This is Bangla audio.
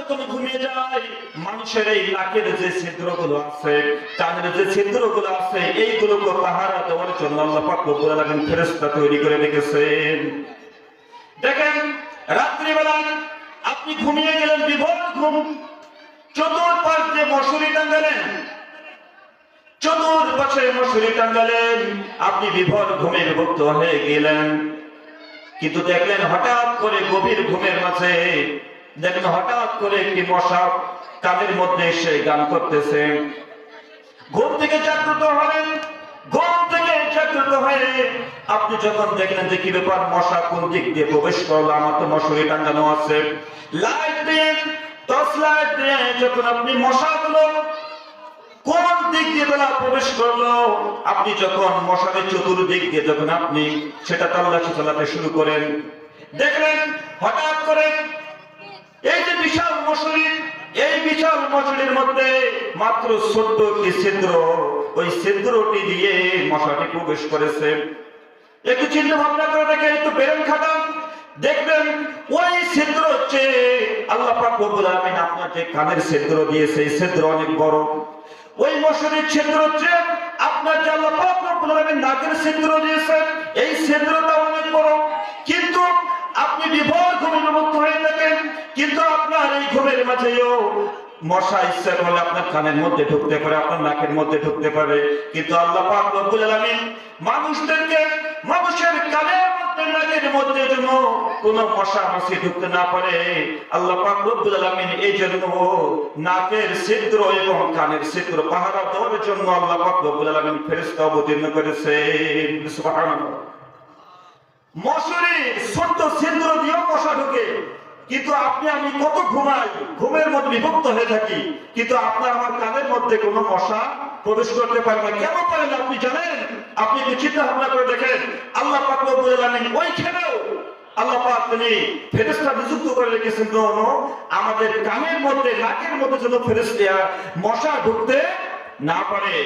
যখন ঘুমিয়ে যায় মানুষের এই নাকের যে ছিদ্রগুলো আছে, কানের যে ছিদ্রগুলো আছে, এইগুলোকে পাহারা দেওয়ার জন্য আল্লাহ পাক রব্বুল আলামিন ফেরেশতা তৈরি করে রেখেছেন। দেখেন রাত্রিবেলা আপনি ঘুমিয়ে গেলেন, বিভোর ঘুম, চতুর্পাশ দিয়ে মশারি টাঙ্গালেন, চতুর্পাশে মশারি টাঙ্গালেন, আপনি বিভোর ঘুমে বিভক্ত হয়ে গেলেন। কিন্তু দেখলেন হঠাৎ করে গভীর ঘুমের মাঝে দেখলেন হঠাৎ করে একটি মশা কানের মধ্যে এসে গান করতেছে। ঘুম থেকে জাগ্রত হলেন, ঘুম থেকে জাগ্রত হয়ে আপনি যখন দেখলেন যে কি ব্যাপার, মশা কোন দিক দিয়ে প্রবেশ করলো, আমার তো মশারি টাঙ্গানো আছে, লাইট দিয়ে টর্চ লাইট দিয়ে যখন আপনি মশাগুলো কোন দিক দিয়ে বেলা প্রবেশ করলো, আপনি যখন মশারের চতুর্দিক দিয়ে যখন আপনি সেটা তল্লাশি চালাতে শুরু করেন, দেখলেন হঠাৎ করে এই যে বিশাল মশারি, এই বিশাল মশারির মধ্যে মাত্র ছোট্ট একটি ছিদ্র, ওই ছিদ্রটি দিয়ে মশাটি প্রবেশ করেছে। একটু চিন্তা ভাবনা করে দেখে একটু বেরেন খাটান, দেখবেন ওই ছিদ্র হচ্ছে আল্লাহ পাক রব্বুল আলামিন আপনার যে কানের ছিদ্র দিয়েছে, এই ছিদ্র অনেক বড়। ওই মশারির ছিদ্র হচ্ছে আপনার যে আল্লাহ পাক রব্বুল আলামিন নাকের ছিদ্র দিয়েছেন, এই ছিদ্রটা অনেক বড়। কিন্তু আপনি বিভোর ঘুমে বিভক্ত হয়ে থাকেন, কিন্তু আপনার এই ঘুমের মাঝেও মশা ইচ্ছা করলে আপনার কানের মধ্যে ঢুকতে পারে, আপনার নাকের মধ্যে ঢুকতে পারে। কিন্তু আল্লাহ পাক রব্বুল আলামিন মানুষদেরকে মানুষের কানের মধ্যে নাকের মধ্যে যেন কোনো মশা মাছি ঢুকতে না পারে, আল্লাহ পাক রব্বুল আলামিন এই জন্য নাকের ছিদ্র এবং কানের ছিদ্র পাহারা দেওয়ার জন্য আল্লাহ পাক রব্বুল আলামিন ফেরেশতা অবতীর্ণ করেছেন। সুবহানাল্লাহ। মশারি ছোট্ট ছিদ্র দিয়েও মশা ঢোকে, কিন্তু আপনি আমি কত ঘুমাই, ঘুমের মধ্যে বিভক্ত হয়ে থাকি, কিন্তু আপনার আমার কানের মধ্যে কোনো মশা প্রবেশ করতে পারে না। কেন পারে না আপনি জানেন? আপনি একটু চিন্তা ভাবনা করে দেখেন, আল্লাহ পাক রব্বুল আলামিন ওইখানেও আল্লাহ পাক তিনি ফেরেশতা নিযুক্ত করে রেখেছেন যেন আমাদের কানের মধ্যে নাকের মধ্যে যেন ফেরেশতা মশা ঢুকতে না পারে।